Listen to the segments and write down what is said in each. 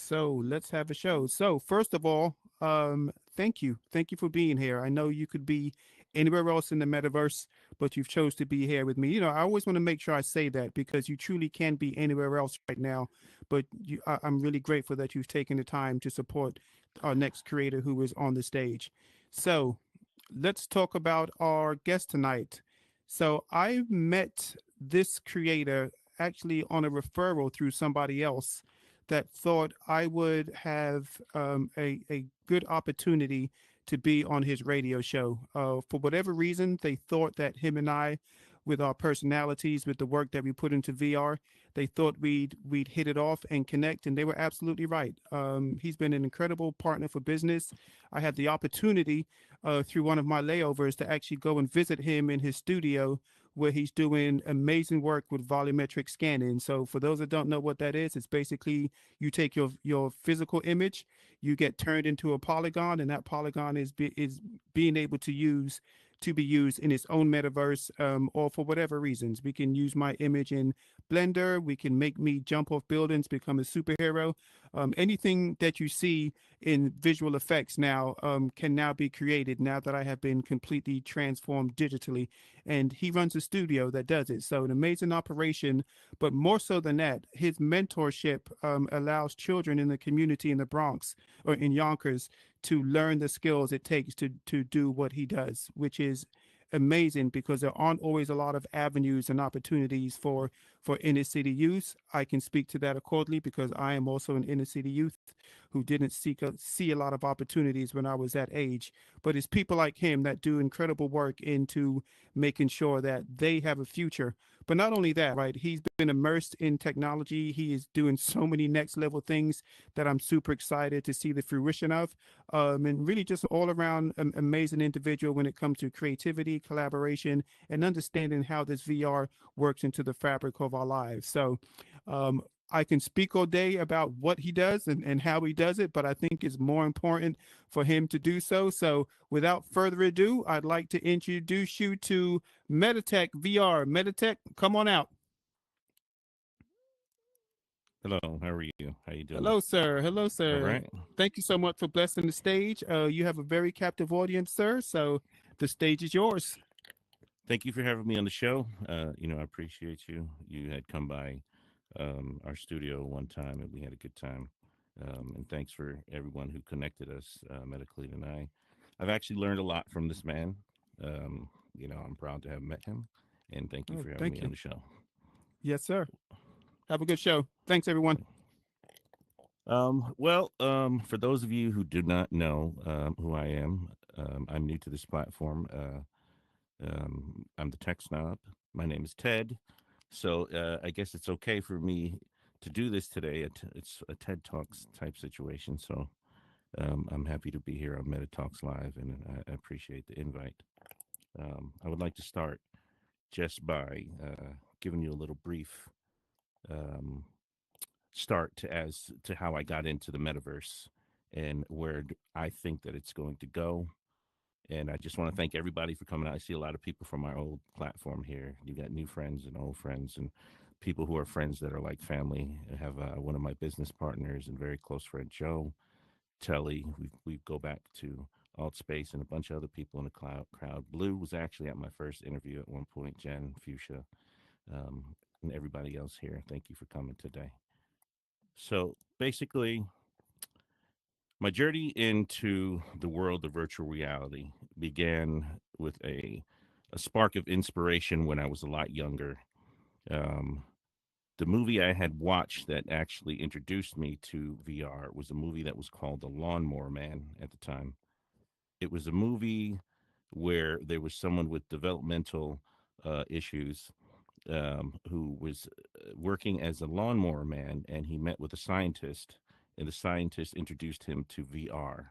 So let's have a show. So first of all, thank you for being here. I know you could be anywhere else in the metaverse, but you've chose to be here with me. I always want to make sure I say that because you truly can be anywhere else right now. But I'm really grateful that you've taken the time to support our next creator who is on the stage. So let's talk about our guest tonight. So I met this creator actually on a referral through somebody else that thought I would have a good opportunity to be on his radio show. For whatever reason, they thought that him and I, with our personalities, with the work that we put into VR, they thought we'd hit it off and connect, and they were absolutely right. He's been an incredible partner for business. I had the opportunity through one of my layovers to actually go and visit him in his studio where he's doing amazing work with volumetric scanning. So for those that don't know what that is, it's basically you take your physical image, you get turned into a polygon, and that polygon is being able to be used in its own metaverse, or for whatever reasons. We can use my image in Blender. We can make me jump off buildings, become a superhero. Anything that you see in visual effects now can now be created now that I have been completely transformed digitally. And he runs a studio that does it. So an amazing operation, but more so than that, his mentorship allows children in the community in the Bronx or in Yonkers to learn the skills it takes to do what he does, which is amazing because there aren't always a lot of avenues and opportunities for inner city youth. I can speak to that accordingly because I am also an inner city youth who didn't see a lot of opportunities when I was that age. But it's people like him that do incredible work into making sure that they have a future. But not only that, right? He's been immersed in technology. He is doing so many next level things that I'm super excited to see the fruition of. And really just all around amazing individual when it comes to creativity, collaboration, and understanding how this VR works into the fabric of our lives. So um, I can speak all day about what he does and how he does it, but I think it's more important for him to do so. So without further ado, I'd like to introduce you to Metatech VR. Metatech, come on out. Hello, how are you? How you doing? Hello, sir. Hello, All sir. right. Thank you so much for blessing the stage. You have a very captive audience, sir. So the stage is yours. Thank you for having me on the show. I appreciate you. You had come by our studio one time and we had a good time. And thanks for everyone who connected us, Medically and I. I've actually learned a lot from this man. I'm proud to have met him. And thank you Oh, for having thank me on you. the show. Yes, sir. Have a good show. Thanks, everyone. For those of you who do not know who I am, I'm new to this platform. I'm the tech snob. My name is Ted. So I guess it's okay for me to do this today. It's a TED Talks type situation. So I'm happy to be here on Meta Talks Live, and I appreciate the invite. I would like to start just by giving you a little brief um, start as to how I got into the metaverse and where I think that it's going to go. And I just want to thank everybody for coming out. I see a lot of people from our old platform here. You got new friends and old friends and people who are friends that are like family. I have one of my business partners and very close friend, Joe Telly. We go back to Alt Space and a bunch of other people in the crowd. Blue was actually at my first interview at one point, Jen, Fuchsia, and everybody else here. Thank you for coming today. So basically, my journey into the world of virtual reality began with a spark of inspiration when I was a lot younger. Um, the movie I had watched that actually introduced me to VR was a movie that was called The Lawnmower Man at the time. It was a movie where there was someone with developmental issues who was working as a lawnmower man, and he met with a scientist, and the scientist introduced him to VR,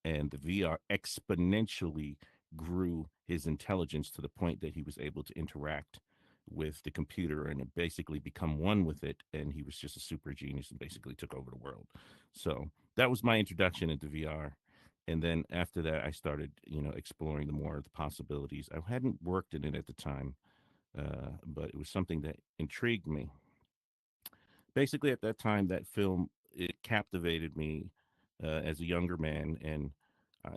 and the VR exponentially grew his intelligence to the point that he was able to interact with the computer and basically become one with it. And he was just a super genius and basically took over the world. So that was my introduction into VR. And then after that, I started, exploring the more of the possibilities. I hadn't worked in it at the time, but it was something that intrigued me. Basically, at that time, that film it captivated me as a younger man, and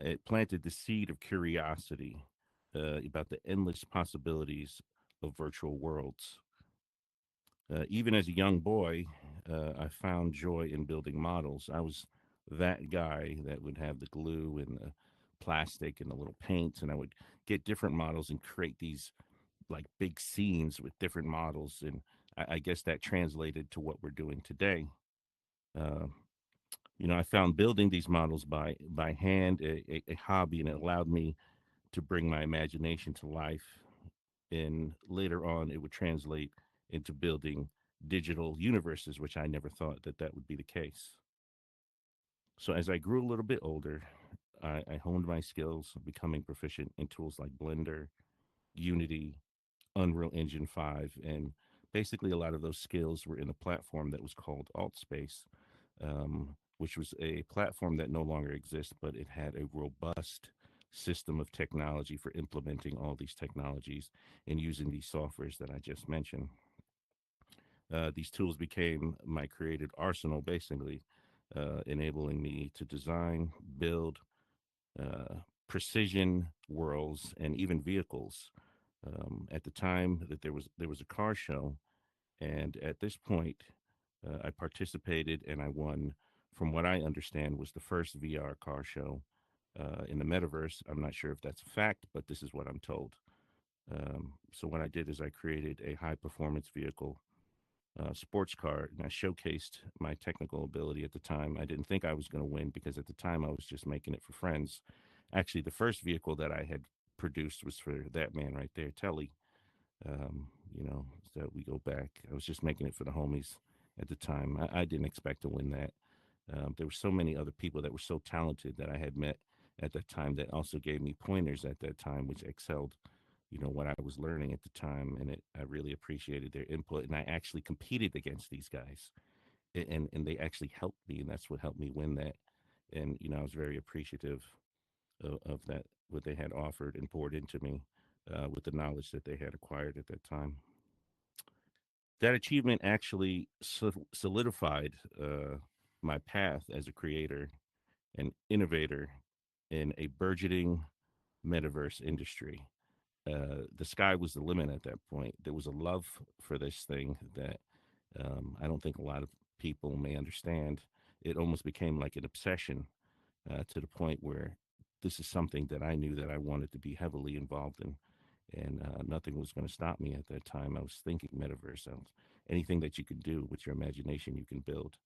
it planted the seed of curiosity about the endless possibilities of virtual worlds. Even as a young boy, I found joy in building models. I was that guy that would have the glue and the plastic and the little paints, and I would get different models and create these like big scenes with different models. And I guess that translated to what we're doing today. Uh, I found building these models by hand a hobby, and it allowed me to bring my imagination to life. And later on, it would translate into building digital universes, which I never thought that that would be the case. So as I grew a little bit older, I honed my skills, becoming proficient in tools like Blender, Unity, Unreal Engine 5, and basically a lot of those skills were in a platform that was called AltSpace, which was a platform that no longer exists, but it had a robust system of technology for implementing all these technologies and using these softwares that I just mentioned. These tools became my creative arsenal, basically, enabling me to design, build uh, precision worlds and even vehicles. At the time that there was a car show, and at this point, I participated and I won. From what I understand, was the first VR car show in the metaverse. I'm not sure if that's a fact, but this is what I'm told. So what I did is I created a high performance vehicle sports car, and I showcased my technical ability at the time. I didn't think I was going to win because at the time I was just making it for friends. Actually, the first vehicle that I had produced was for that man right there, Telly. So we go back. I was just making it for the homies at the time. I didn't expect to win that. There were so many other people that were so talented that I had met at that time that also gave me pointers at that time, which excelled, what I was learning at the time, and I really appreciated their input. And I actually competed against these guys, and they actually helped me, and that's what helped me win that. And I was very appreciative of that, what they had offered and poured into me with the knowledge that they had acquired at that time. That achievement actually solidified my path as a creator and innovator in a burgeoning metaverse industry. The sky was the limit at that point. There was a love for this thing that I don't think a lot of people may understand. It almost became like an obsession to the point where this is something that I knew that I wanted to be heavily involved in, and nothing was going to stop me at that time. I was thinking metaverse. Anything that you can do with your imagination, you can build.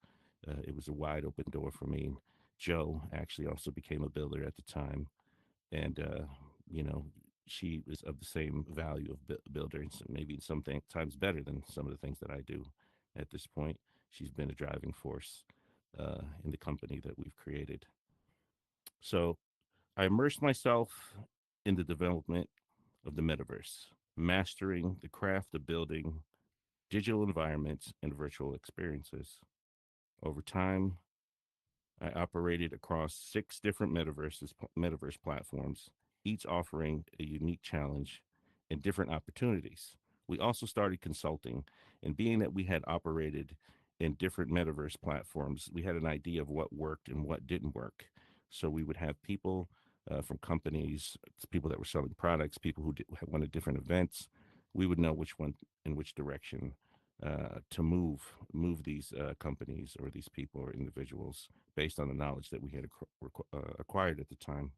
It was a wide open door for me. Joe actually also became a builder at the time, and you know, she is of the same value of builder, and maybe some times better than some of the things that I do at this point. She's been a driving force in the company that we've created. So I immersed myself in the development of the metaverse, mastering the craft of building digital environments and virtual experiences. Over time, I operated across 6 different metaverse platforms, each offering a unique challenge and different opportunities. We also started consulting, and being that we had operated in different metaverse platforms, we had an idea of what worked and what didn't work. So we would have people from companies, people that were selling products, people who wanted different events. We would know which one in which direction to move these companies or these people or individuals based on the knowledge that we had acquired at the time.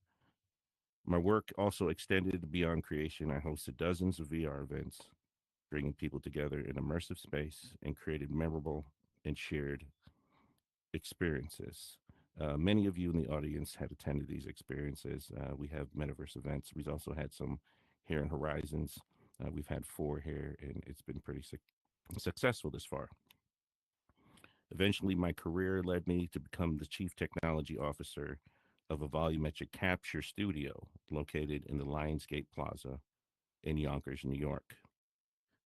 My work also extended beyond creation. I hosted dozens of VR events, bringing people together in immersive space and created memorable and shared experiences. Many of you in the audience had attended these experiences. We have metaverse events. We've also had some here in Horizons. We've had 4 here, and it's been pretty successful this far. Eventually, my career led me to become the chief technology officer of a volumetric capture studio located in the Lionsgate Plaza in Yonkers, New York.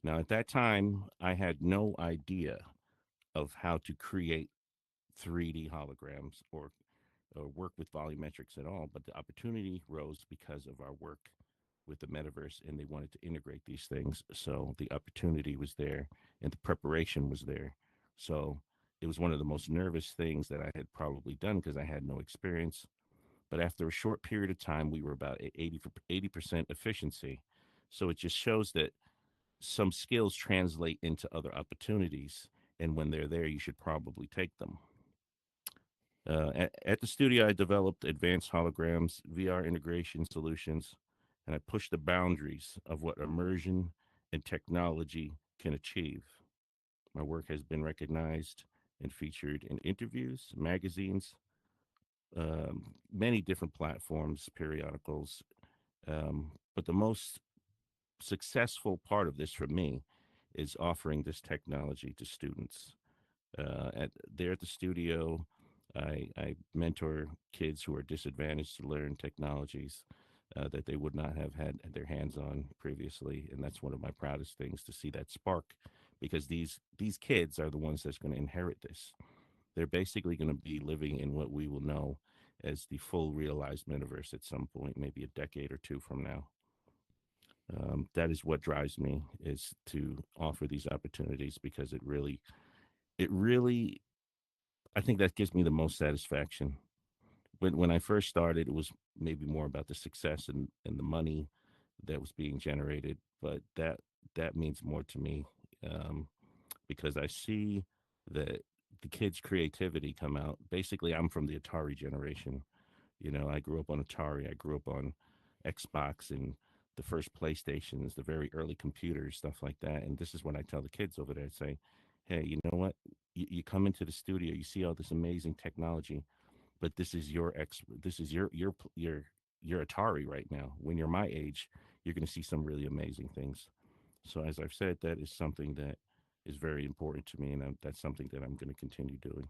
Now, at that time, I had no idea of how to create 3D holograms or work with volumetrics at all, but the opportunity rose because of our work with the metaverse, and they wanted to integrate these things. So the opportunity was there and the preparation was there. So It was one of the most nervous things that I had probably done because I had no experience. But after a short period of time, we were about at 80% efficiency. So it just shows that some skills translate into other opportunities. And when they're there, you should probably take them. At the studio, I developed advanced holograms, VR integration solutions, and I pushed the boundaries of what immersion and technology can achieve. My work has been recognized and featured in interviews, magazines, many different platforms, periodicals. But the most successful part of this for me is offering this technology to students. There at the studio, I mentor kids who are disadvantaged to learn technologies that they would not have had their hands on previously, and that's one of my proudest things to see that spark, because these kids are the ones that's going to inherit this. They're basically going to be living in what we will know as the full realized metaverse at some point, maybe a decade or two from now. That is what drives me, is to offer these opportunities, because it really, I think that gives me the most satisfaction. When I first started, it was maybe more about the success and the money that was being generated, but that means more to me, um, because I see that the kids' creativity come out. Basically, I'm from the Atari generation. I grew up on Atari. I grew up on Xbox and the first PlayStations, the very early computers, stuff like that. And this is what I tell the kids over there. I say, hey, you know what? You come into the studio, you see all this amazing technology, but this is your Atari right now. When you're my age, you're going to see some really amazing things. So as I've said, that is something that is very important to me, and that's something that I'm going to continue doing.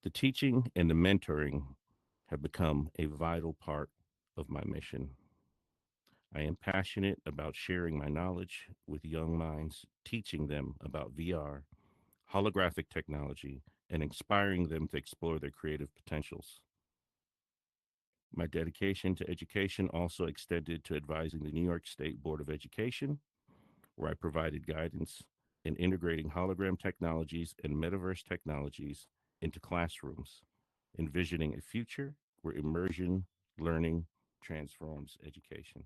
The teaching and the mentoring have become a vital part of my mission. I am passionate about sharing my knowledge with young minds, teaching them about VR, holographic technology, and inspiring them to explore their creative potentials. My dedication to education also extended to advising the New York State Board of Education, where I provided guidance in integrating hologram technologies and metaverse technologies into classrooms, envisioning a future where immersion learning transforms education.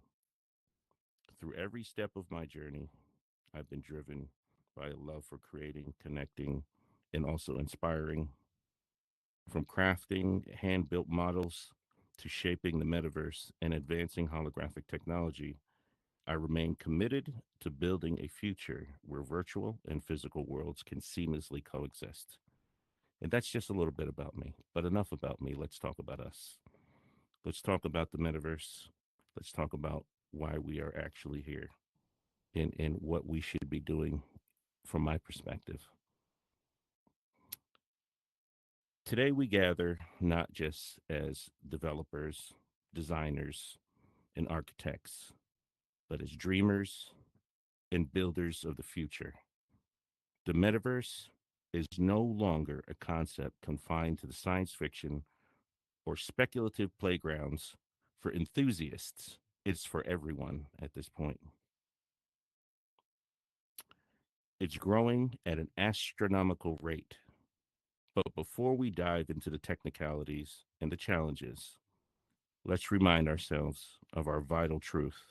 Through every step of my journey, I've been driven by a love for creating, connecting, and also inspiring. From crafting hand built models to shaping the metaverse and advancing holographic technology, I remain committed to building a future where virtual and physical worlds can seamlessly coexist. And that's just a little bit about me. But enough about me. Let's talk about us. Let's talk about the metaverse. Let's talk about why we are actually here, and what we should be doing from my perspective. Today, we gather not just as developers, designers, and architects, but as dreamers and builders of the future. The metaverse is no longer a concept confined to the science fiction or speculative playgrounds for enthusiasts. It's for everyone at this point. It's growing at an astronomical rate. But before we dive into the technicalities and the challenges, let's remind ourselves of our vital truth.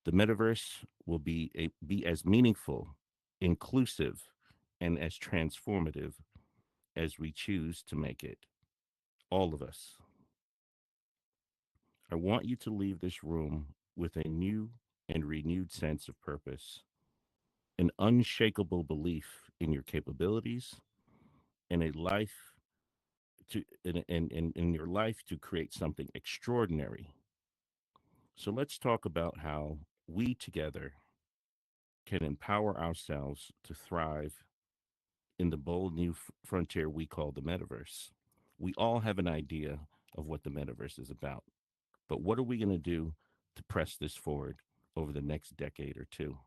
The metaverse will be as meaningful, inclusive, and as transformative as we choose to make it. All of us. I want you to leave this room with a new and renewed sense of purpose, an unshakable belief in your capabilities, and a life in your life to create something extraordinary. So let's talk about how we together can empower ourselves to thrive in the bold new frontier we call the metaverse. We all have an idea of what the metaverse is about, but what are we going to do to press this forward over the next decade or two?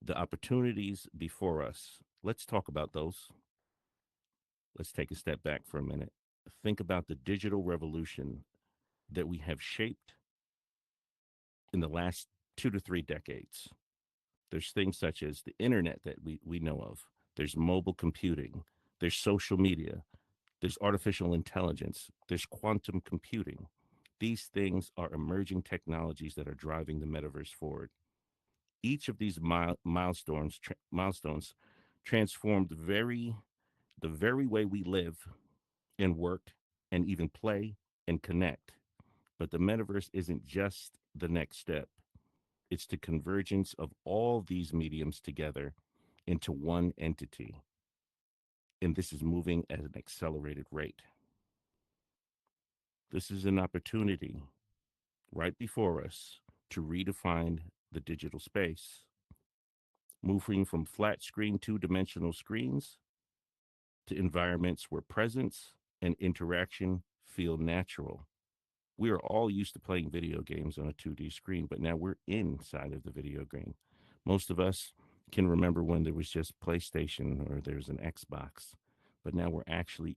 The opportunities before us, let's talk about those. Let's take a step back for a minute. Think about the digital revolution that we have shaped in the last 2 to 3 decades. There's things such as the internet that we know of, there's mobile computing, there's social media, there's artificial intelligence, there's quantum computing. These things are emerging technologies that are driving the metaverse forward. Each of these milestones transformed the very way we live and work and even play and connect. But the metaverse isn't just the next step. It's the convergence of all these mediums together into one entity. And this is moving at an accelerated rate. This is an opportunity right before us to redefine the digital space, moving from flat screen, two dimensional screens to environments where presence and interaction feel natural. We are all used to playing video games on a 2D screen, but now we're inside of the video game. Most of us can remember when there was just PlayStation or there's an Xbox, but now we're actually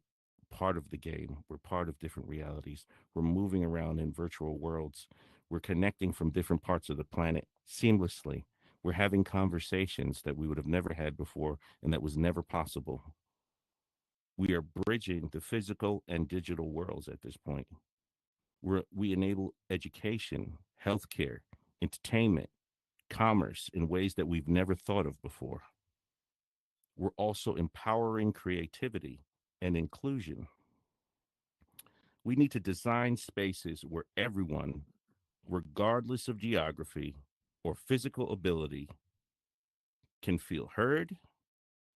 part of the game. We're part of different realities. We're moving around in virtual worlds. We're connecting from different parts of the planet seamlessly. We're having conversations that we would have never had before and that was never possible. We are bridging the physical and digital worlds at this point. We enable education, healthcare, entertainment, commerce in ways that we've never thought of before. We're also empowering creativity and inclusion. We need to design spaces where everyone, regardless of geography or physical ability, can feel heard,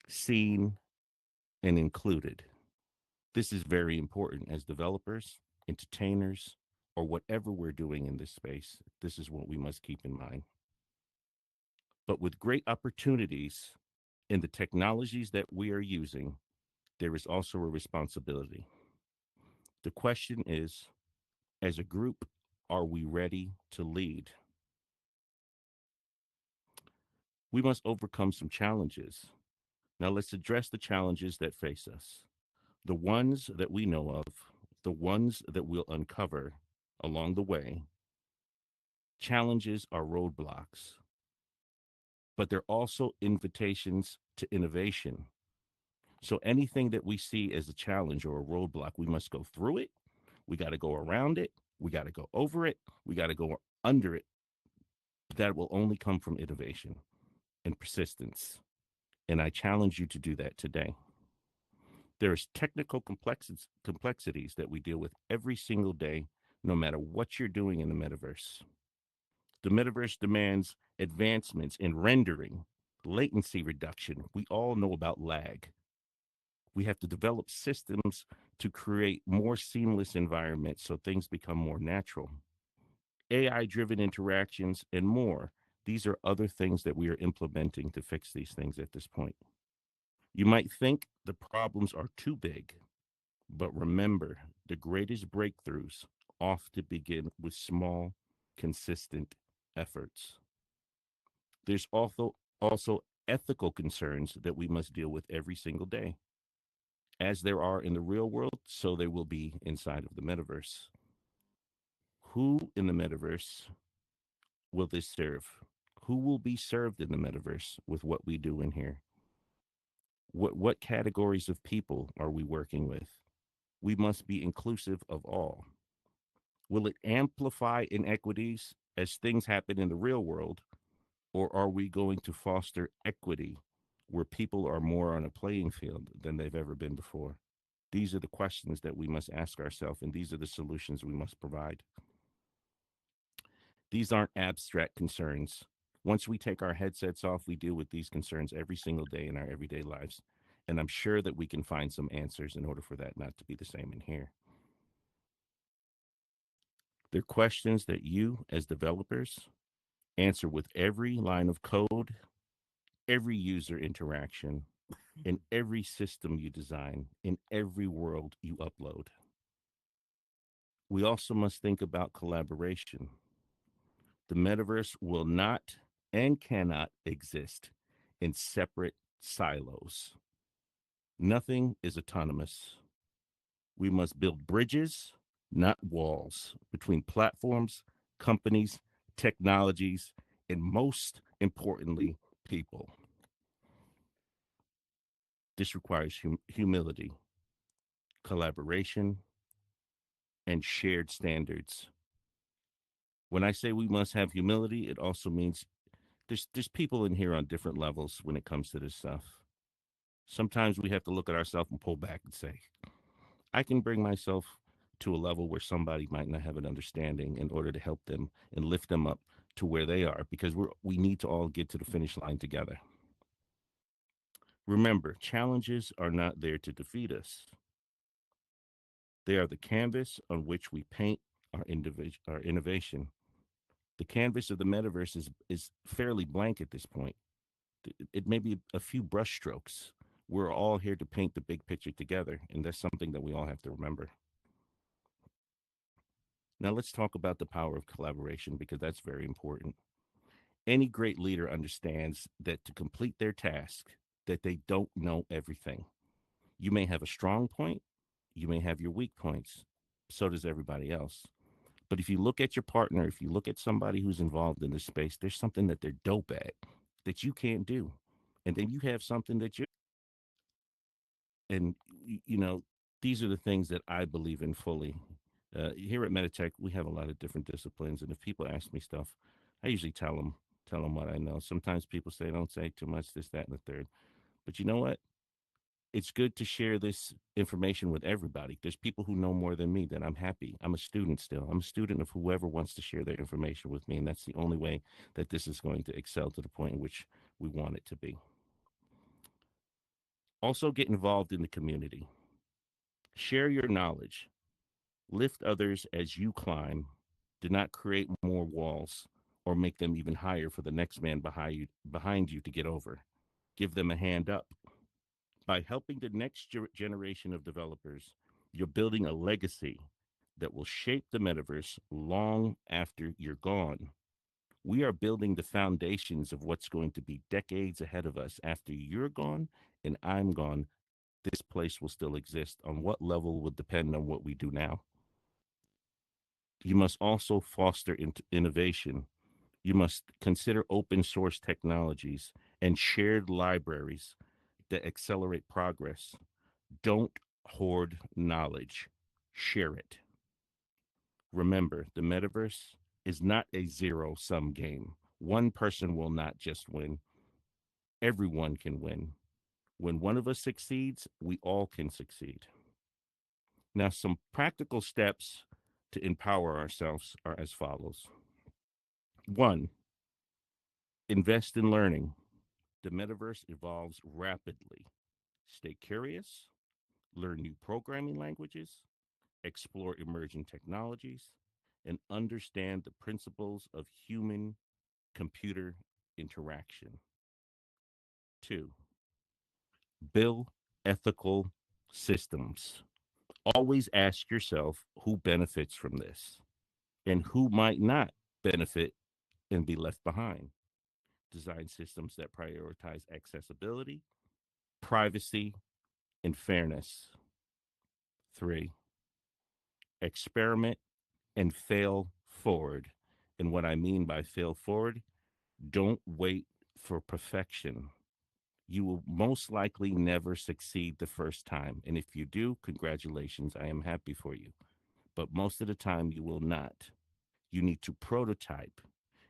seen, and included. This is very important as developers, entertainers, or whatever we're doing in this space. This is what we must keep in mind. But with great opportunities in the technologies that we are using, there is also a responsibility. The question is, as a group, are we ready to lead? We must overcome some challenges. Now, let's address the challenges that face us. The ones that we know of, the ones that we'll uncover along the way. Challenges are roadblocks, but they're also invitations to innovation. So anything that we see as a challenge or a roadblock, we must go through it. We got to go around it. We got to go over it. We got to go under it. That will only come from innovation and persistence. And I challenge you to do that today. There's technical complexities that we deal with every single day, no matter what you're doing in the metaverse. The metaverse demands advancements in rendering, latency reduction. We all know about lag. We have to develop systems to create more seamless environments so things become more natural. AI driven interactions and more. These are other things that we are implementing to fix these things at this point. You might think the problems are too big, but remember the greatest breakthroughs often begin with small, consistent efforts. There's also ethical concerns that we must deal with every single day. As there are in the real world, so there will be inside of the metaverse. Who in the metaverse will this serve? Who will be served in the metaverse with what we do in here? What categories of people are we working with? We must be inclusive of all. Will it amplify inequities as things happen in the real world, or are we going to foster equity where people are more on a playing field than they've ever been before? These are the questions that we must ask ourselves, and these are the solutions we must provide. These aren't abstract concerns. Once we take our headsets off, we deal with these concerns every single day in our everyday lives. And I'm sure that we can find some answers in order for that not to be the same in here. They're questions that you, as developers, answer with every line of code, every user interaction, in every system you design, in every world you upload. We also must think about collaboration. The metaverse will not and cannot exist in separate silos. Nothing is autonomous. We must build bridges, not walls, between platforms, companies, technologies, and most importantly, people. This requires humility, collaboration, and shared standards. When I say we must have humility, it also means there's people in here on different levels when it comes to this stuff. Sometimes we have to look at ourselves and pull back and say, I can bring myself to a level where somebody might not have an understanding in order to help them and lift them up to where they are because we need to all get to the finish line together. Remember, challenges are not there to defeat us. They are the canvas on which we paint our innovation. The canvas of the metaverse is fairly blank at this point. It may be a few brush strokes. We're all here to paint the big picture together, and that's something that we all have to remember. Now, let's talk about the power of collaboration because that's very important. Any great leader understands that to complete their task, that they don't know everything. You may have a strong point, you may have your weak points. So does everybody else. But if you look at your partner, if you look at somebody who's involved in this space, there's something that they're dope at that you can't do. And then you have something that you're, and you know, these are the things that I believe in fully. Here at Metatech, we have a lot of different disciplines, and if people ask me stuff, I usually tell them what I know. Sometimes people say don't say too much, this, that, and the third. But you know what? It's good to share this information with everybody. There's people who know more than me. That I'm happy. I'm a student still. I'm a student of whoever wants to share their information with me, and that's the only way that this is going to excel to the point in which we want it to be. Also, get involved in the community. Share your knowledge. Lift others as you climb. Do not create more walls or make them even higher for the next man behind you to get over. Give them a hand up. By helping the next generation of developers, you're building a legacy that will shape the metaverse long after you're gone. We are building the foundations of what's going to be decades ahead of us after you're gone and I'm gone. This place will still exist. On what level will depend on what we do now. You must also foster innovation. You must consider open source technologies and shared libraries that accelerate progress. Don't hoard knowledge, share it. Remember, the metaverse is not a zero sum game. One person will not just win, everyone can win. When one of us succeeds, we all can succeed. Now, some practical steps to empower ourselves are as follows. One, invest in learning. The metaverse evolves rapidly. Stay curious, learn new programming languages, explore emerging technologies, and understand the principles of human computer interaction. Two, build ethical systems. Always ask yourself who benefits from this and who might not benefit and be left behind. Design systems that prioritize accessibility, privacy, and fairness. Three, experiment and fail forward. And what I mean by fail forward, don't wait for perfection. You will most likely never succeed the first time. And if you do, congratulations, I am happy for you. But most of the time, you will not. You need to prototype,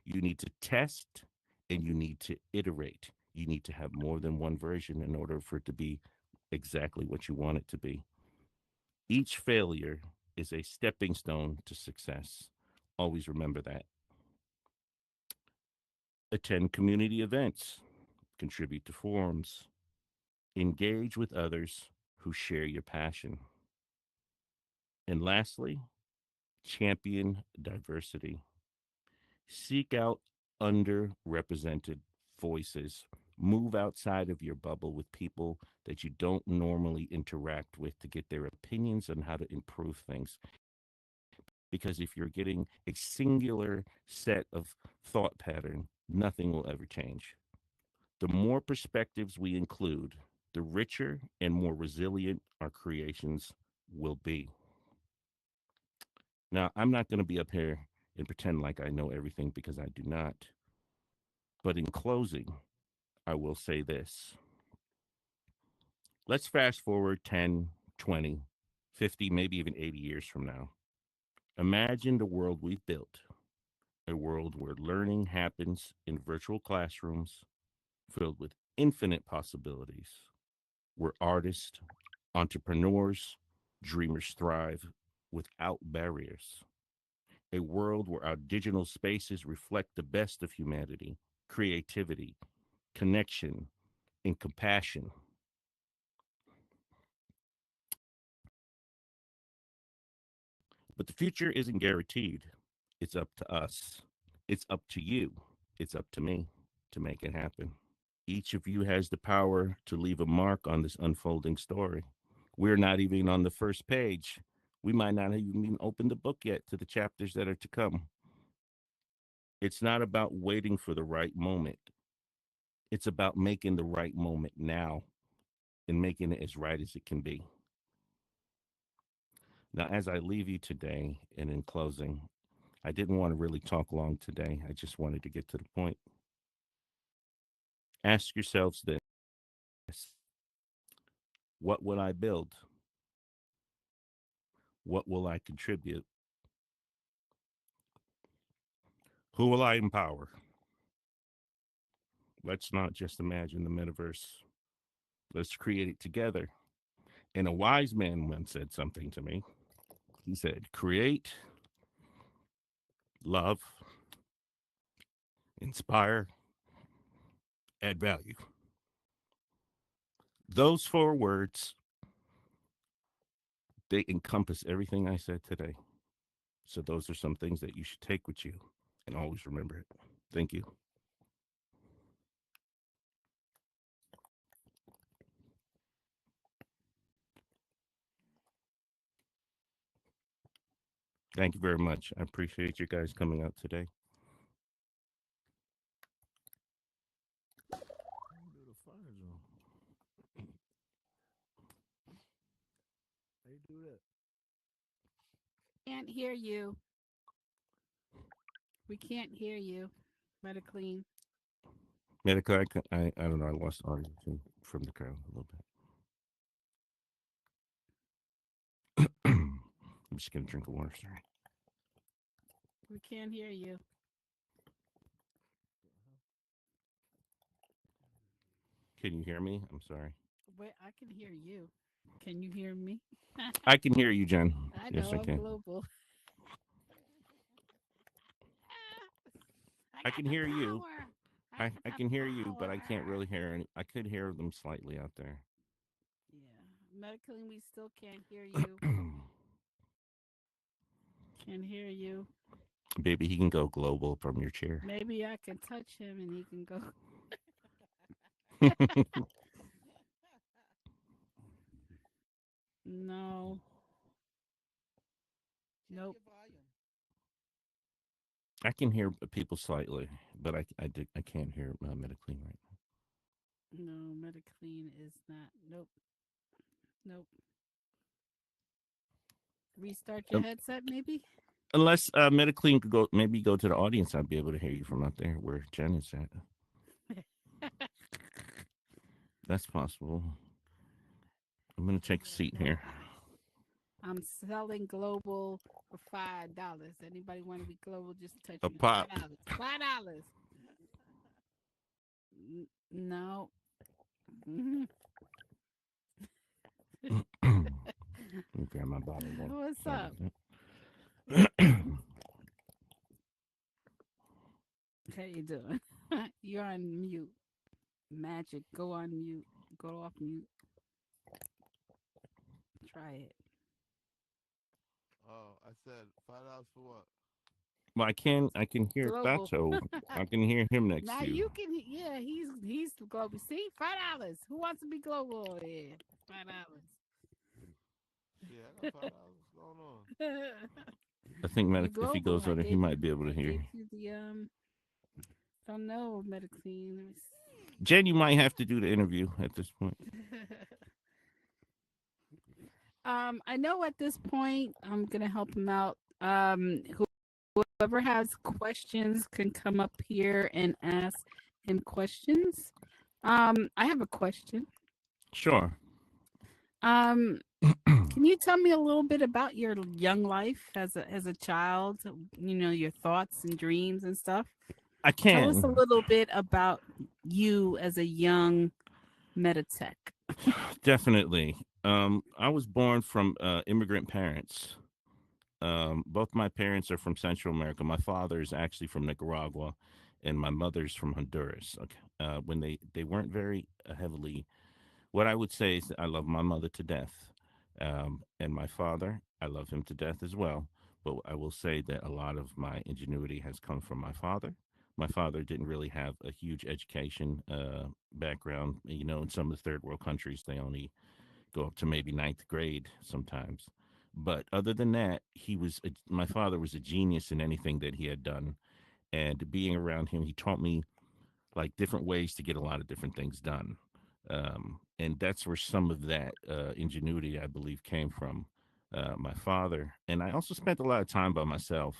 you need to test, and you need to iterate. You need to have more than one version in order for it to be exactly what you want it to be. Each failure is a stepping stone to success. Always remember that. Attend community events, contribute to forums, engage with others who share your passion. And lastly, champion diversity. Seek out underrepresented voices. Move outside of your bubble with people that you don't normally interact with to get their opinions on how to improve things. Because if you're getting a singular set of thought pattern, nothing will ever change. The more perspectives we include, the richer and more resilient our creations will be. Now, I'm not going to be up here and pretend like I know everything because I do not. But in closing, I will say this. Let's fast forward 10, 20, 50, maybe even 80 years from now. Imagine the world we've built, a world where learning happens in virtual classrooms filled with infinite possibilities, where artists, entrepreneurs, dreamers thrive without barriers. A world where our digital spaces reflect the best of humanity, creativity, connection, and compassion. But the future isn't guaranteed. It's up to us. It's up to you. It's up to me to make it happen. Each of you has the power to leave a mark on this unfolding story. We're not even on the first page. We might not have even opened the book yet to the chapters that are to come. It's not about waiting for the right moment. It's about making the right moment now and making it as right as it can be. Now, as I leave you today and in closing, I didn't want to really talk long today. I just wanted to get to the point. Ask yourselves this: what will I build? What will I contribute? Who will I empower? Let's not just imagine the metaverse. Let's create it together. And a wise man once said something to me. He said, create, love, inspire, add value. Those four words, they encompass everything I said today. So those are some things that you should take with you and always remember it. Thank you. Thank you very much. I appreciate you guys coming out today. Do the fire zone. How you do that? Can't hear you. We can't hear you. Better clean. Medica, I don't know. I lost audio too from the crowd a little bit. I'm just gonna drink a water. Sorry. We can't hear you. Can you hear me? I'm sorry. Wait, I can hear you. Can you hear me? I can hear you, Jen. I Yes, know I I'm can. global. I I got can the hear you. power. I got I the can hear you, but I can't power. really hear any. I could hear them slightly out there. Yeah. Medically, we still can't hear you. Can't hear you. Baby, he can go global from your chair. Maybe I can touch him and he can go. No. Nope. I can hear people slightly, but I can't hear medically right No, Metaclean is not. Nope. Nope. Restart now. your headset, maybe? Unless medically could go, maybe go to the audience, I'd be able to hear you from out there where Jen is at. That's possible. I'm gonna take a seat here. I'm selling global for $5. Anybody want to be global? Just touch A me. pop. $5. $5. No. Mhm. Let me grab my bottle of water. What's Sorry up? about that. How you doing? You're on mute. Magic. Go on mute. Go off mute. Try it. Oh, I said $5 for what? Well, I can hear Global. Fato. I can hear him next Now to you. you can. Yeah, he's global. See, $5. Who wants to be global? Yeah, $5. Shit, I got $5. What's going on? I think You If he global. goes over there, he might be able to I hear gave you. you the Don't know Metaclean. Let me Jen, you might have to do the interview at this point. I know at this point I'm gonna help him out. Whoever has questions can come up here and ask him questions. I have a question. Sure. Um, can you tell me a little bit about your young life as a child? You know, your thoughts and dreams and stuff. I Tell us a can. little bit about you as a young Metatech. Definitely. I was born from immigrant parents. Both my parents are from Central America. My father is actually from Nicaragua, and my mother's from Honduras. Okay. When they weren't very heavily, what I would say is that I love my mother to death, and my father, I love him to death as well. But I will say that a lot of my ingenuity has come from my father. My father didn't really have a huge education background. You know, in some of the third world countries, they only go up to maybe ninth grade sometimes. But other than that, my father was a genius in anything that he had done. And being around him, he taught me like different ways to get a lot of different things done. And that's where some of that ingenuity, I believe, came from my father. And I also spent a lot of time by myself,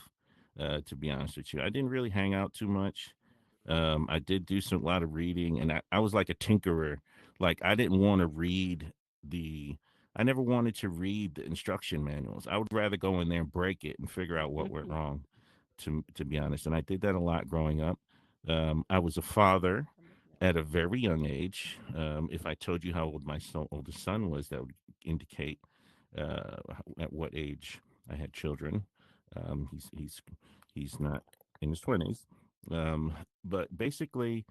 to be honest with you. I didn't really hang out too much. I did do a lot of reading, and I was like a tinkerer. Like I didn't want to read the, I never wanted to read the instruction manuals. I would rather go in there and break it and figure out what went wrong. To be honest, and I did that a lot growing up. I was a father at a very young age. If I told you how old my oldest son was, that would indicate at what age I had children. He's not in his 20s, but basically,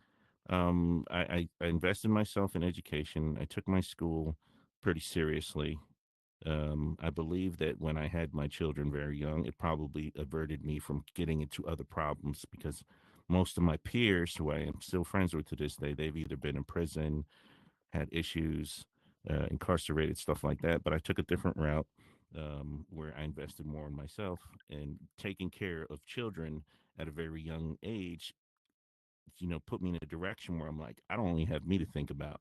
I invested myself in education. I took my school pretty seriously. I believe that when I had my children very young, it probably averted me from getting into other problems because most of my peers, who I am still friends with to this day, they've either been in prison, had issues, incarcerated, stuff like that. But I took a different route where I invested more in myself and taking care of children at a very young age, put me in a direction where I'm like, I don't only have me to think about.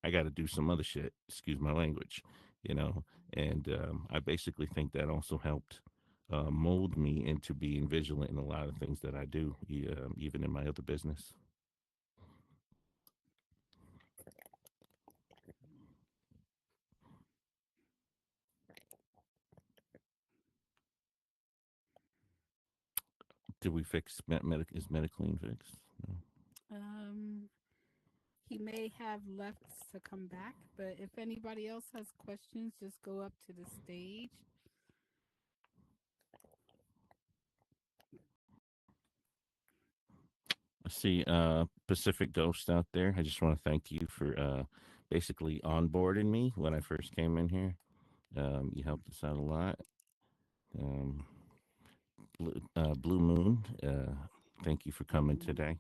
I got to do some other shit. Excuse my language, you know. And I basically think that also helped mold me into being vigilant in a lot of things that I do, even in my other business. Did we fix is Metaclean fixed? No. Um, he may have left to come back, but if anybody else has questions, just go up to the stage. I see Pacific Ghost out there. I just want to thank you for basically onboarding me when I first came in here. You helped us out a lot. Um, Blue Moon, thank you for coming today.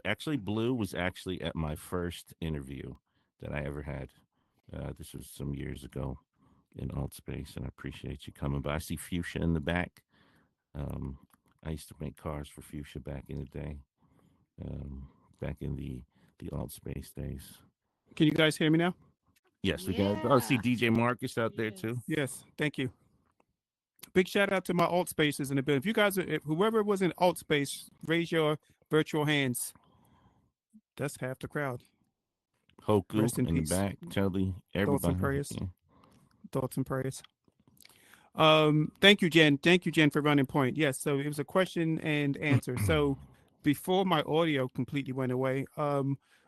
Actually, Blue was actually at my first interview that I ever had. This was some years ago in Alt Space, and I appreciate you coming by. I see Fuchsia in the back. Um, I used to make cars for Fuchsia back in the day, um, back in the Alt Space days. Can you guys hear me now? Yes, we got. Oh, I see Yeah. DJ Marcus out there Yes. too. Yes. Thank you. Big shout out to my alt spaces in the building. If you guys, if whoever was in alt space, raise your virtual hands. That's half the crowd. Hoku Rest in in the peace. back. Telly, Thoughts and everybody. prayers. Yeah. Thoughts and prayers. Thank you, Jen. Thank you, Jen, for running point. Yes, so it was a question and answer. So before my audio completely went away,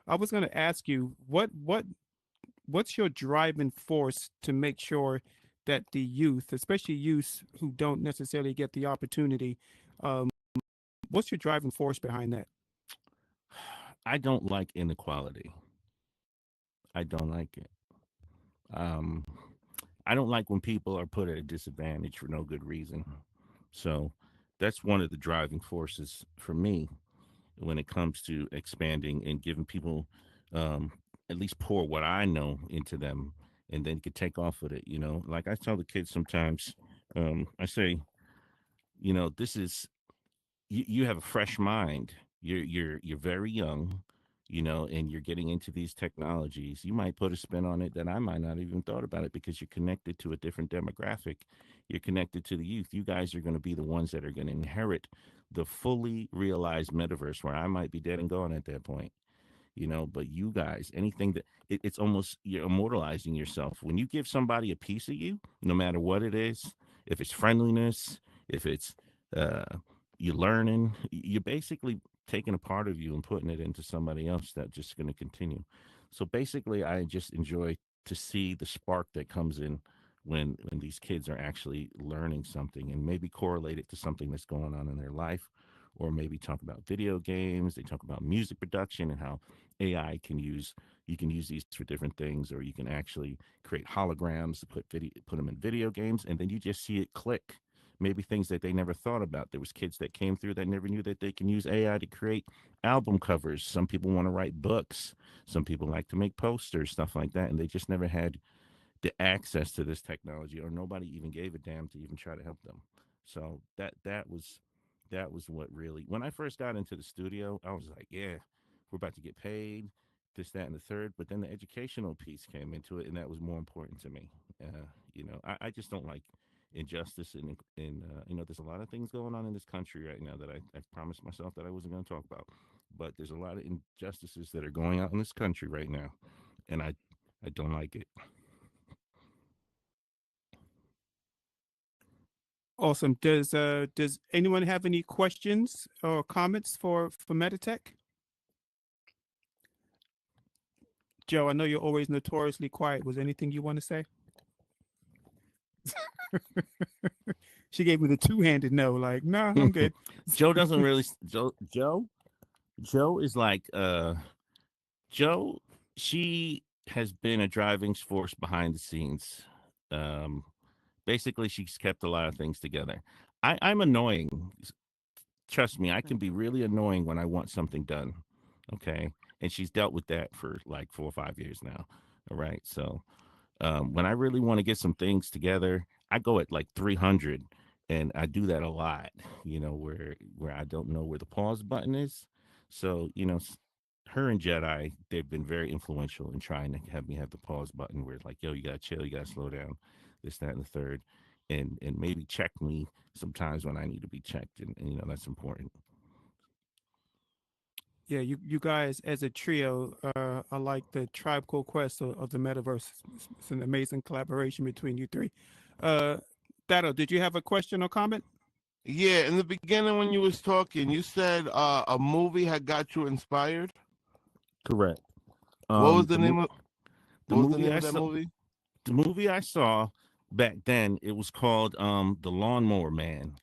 I was going to ask you what's your driving force to make sure that the youth, especially youth who don't necessarily get the opportunity, um, what's your driving force behind that? I don't like inequality. I don't like it. Um, I don't like when people are put at a disadvantage for no good reason. So that's one of the driving forces for me when it comes to expanding and giving people um, at least pour what I know into them and then could take off with it. Like I tell the kids sometimes, I say, this is you have a fresh mind. You're very young, and you're getting into these technologies. You might put a spin on it that I might not even thought about it because you're connected to a different demographic. You're connected to the youth. You guys are going to be the ones that are going to inherit the fully realized metaverse where I might be dead and gone at that point. But you guys, anything that it's almost you're immortalizing yourself when you give somebody a piece of you, no matter what it is. If it's friendliness, if it's uh, you learning, you're basically taking a part of you and putting it into somebody else that's just going to continue. So basically, I just enjoy to see the spark that comes in when these kids are actually learning something and maybe correlate it to something that's going on in their life, or maybe talk about video games. They talk about music production and how AI can use you can use these for different things, or you can actually create holograms to put them in video games, and then you just see it click. Maybe things that they never thought about. There was kids that came through that never knew that they can use AI to create album covers. Some people want to write books. Some people like to make posters, stuff like that, and they just never had the access to this technology, or nobody even gave a damn to even try to help them. So that was what really, when I first got into the studio, I was like, yeah, we're about to get paid, this, that, and the third. But then the educational piece came into it, and that was more important to me. I just don't like injustice, and there's a lot of things going on in this country right now that I've promised myself that I wasn't going to talk about. But there's a lot of injustices that are going on in this country right now, and I don't like it. Awesome. Does anyone have any questions or comments for Metatech? Joe, I know you're always notoriously quiet. Was there anything you want to say? She gave me the two-handed no, like, no, I'm good. Joe doesn't really Joe is like Joe she has been a driving force behind the scenes. Um Basically she's kept a lot of things together. I'm annoying. Trust me, I can be really annoying when I want something done. Okay? And she's dealt with that for like 4 or 5 years now. All right? So when I really want to get some things together, I go at like 300, and I do that a lot. Where I don't know where the pause button is. So her and Jedi, they've been very influential in trying to have me have the pause button where it's like, yo, you gotta chill, you gotta slow down, this, that, and the third, and maybe check me sometimes when I need to be checked, and that's important. Yeah, you guys as a trio are like the Tribe Called Quest of the Metaverse. It's an amazing collaboration between you three. Uh, Dado, did you have a question or comment? Yeah, in the beginning when you was talking, you said a movie had got you inspired. Correct. What was Um, the the name mo- of the what was the movie name I of that saw movie? the movie I saw back then, it was called The Lawnmower Man.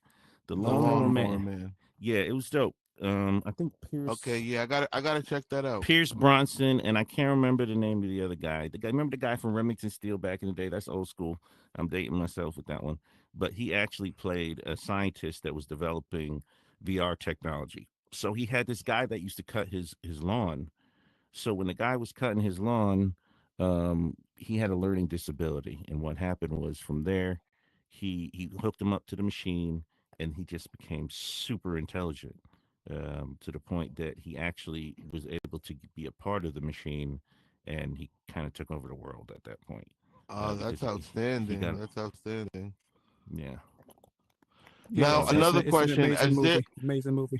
The The Lawnmower Lawnmower Man. Man. Yeah, it was dope. I think Okay, yeah, I gotta check that out. Pierce Bronson, and I can't remember the name of the other guy. The guy, remember the guy from Remington Steel back in the day? That's old school. I'm dating myself with that one. But he actually played a scientist that was developing VR technology. So he had this guy that used to cut his lawn. So when the guy was cutting his lawn, he had a learning disability, and what happened was from there, he hooked him up to the machine, and he just became super intelligent, to the point that he actually was able to be a part of the machine, and he kind of took over the world at that point, Oh, because that's he outstanding. got, That's outstanding. yeah. Yeah, Now, So it's that's another it's an question: amazing movie. Amazing movie.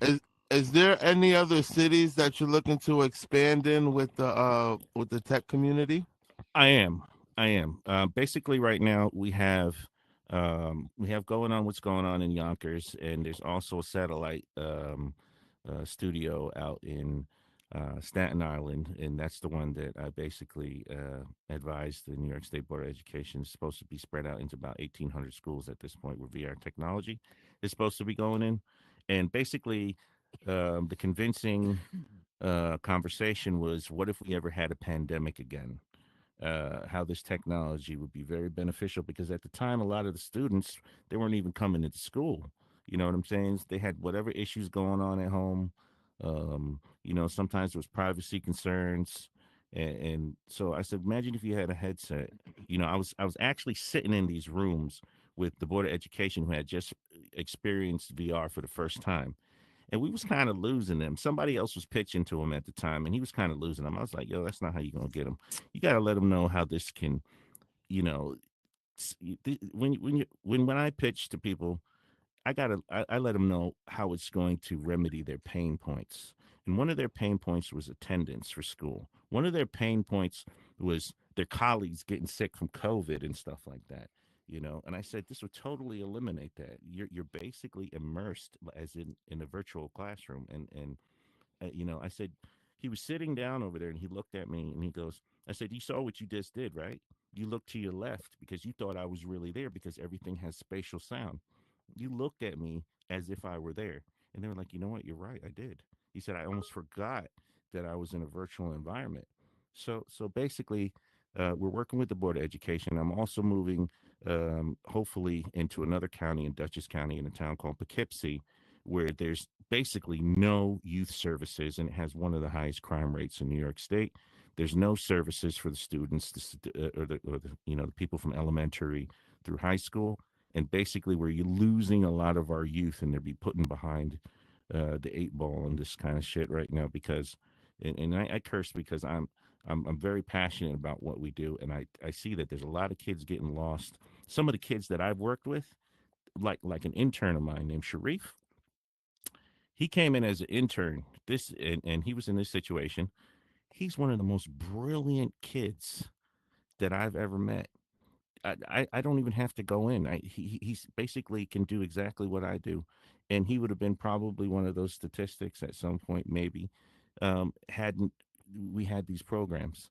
is there any other cities that you're looking to expand in with the tech community? I am. I am. Basically, right now we have going on what's going on in Yonkers, and there's also a satellite studio out in Staten Island, and that's the one that I basically advised the New York State Board of Education. It's supposed to be spread out into about 1,800 schools at this point, where VR technology is supposed to be going in, and basically the convincing conversation was, what if we ever had a pandemic again? How this technology would be very beneficial, because at the time a lot of the students, they weren't even coming into school. You know what I'm saying? They had whatever issues going on at home. Sometimes there was privacy concerns, and so I said, imagine if you had a headset. I was actually sitting in these rooms with the Board of Education, who had just experienced VR for the first time, and we was kind of losing them. Somebody else was pitching to him at the time, and he was kind of losing them. I was like, yo, that's not how you're gonna get them. You got to let them know how this can, you know, when I pitch to people, I let them know how it's going to remedy their pain points. and one of their pain points was attendance for school. One of their pain points was their colleagues getting sick from COVID and stuff like that. And I said this would totally eliminate that. You're basically immersed as in a virtual classroom, and I said, he was sitting down over there and he looked at me and he goes, I said, you saw what you just did, right? You looked to your left because you thought I was really there because everything has spatial sound. You looked at me as if I were there. And they were like, you know what? You're right. I did. He said, I almost forgot that I was in a virtual environment. So basically, we're working with the Board of Education. I'm also moving, hopefully, into another county in Dutchess County in a town called Poughkeepsie, where there's basically no youth services and it has one of the highest crime rates in New York State. There's no services for the students or the people from elementary through high school, and basically where you're losing a lot of our youth and they're be putting behind the eight ball and this kind of shit right now because and I curse because I'm very passionate about what we do, and I see that there's a lot of kids getting lost. Some of the kids that I've worked with, like an intern of mine named Sharif, he came in as an intern. And he was in this situation. He's one of the most brilliant kids that I've ever met. I don't even have to go in. He's basically can do exactly what I do, and he would have been probably one of those statistics at some point, maybe, hadn't we had these programs,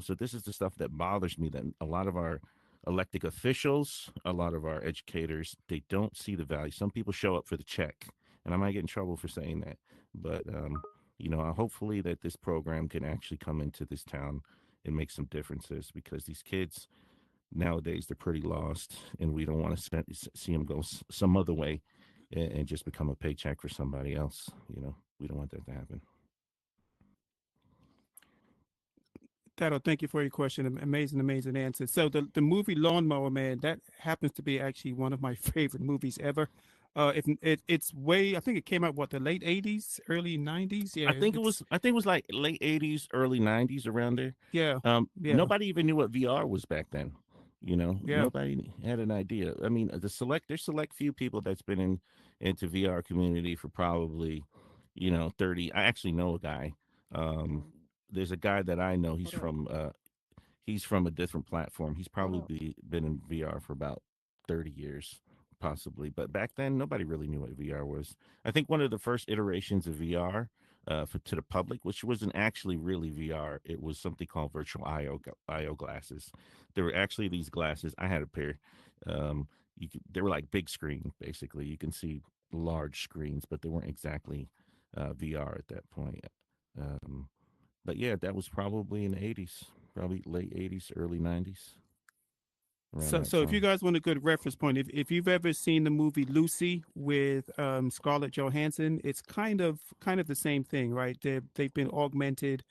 So this is the stuff that bothers me. That a lot of our elected officials, a lot of our educators, they don't see the value. Some people show up for the check, and I might get in trouble for saying that, but hopefully that this program can actually come into this town and make some differences because these kids nowadays they're pretty lost, and we don't want to see them go some other way and just become a paycheck for somebody else. We don't want that to happen. Tato, thank you for your question. Amazing, amazing answer. So the movie Lawnmower Man, that happens to be actually one of my favorite movies ever. It's way, I think it came out what, the late '80s, early '90s. Yeah, I think it was like late '80s, early '90s, around there. yeah, yeah, Nobody even knew what VR was back then. yeah. Nobody had an idea. I mean, there's select few people that's been into VR community for probably 30. I actually know a guy. Um, there's a guy that I know. He's from a different platform. He's probably been in VR for about 30 years, possibly. But back then, nobody really knew what VR was. I think one of the first iterations of VR to the public, which wasn't actually really VR, it was something called virtual IO glasses. There were actually these glasses. I had a pair. They were like big screen, basically. You can see large screens, but they weren't exactly VR at that point. Um, but yeah, that was probably in the '80s, probably late '80s, early '90s, around So, that so if you time. guys want a good reference point, if you've ever seen the movie Lucy with Scarlett Johansson, it's kind of the same thing, right? They've been augmented.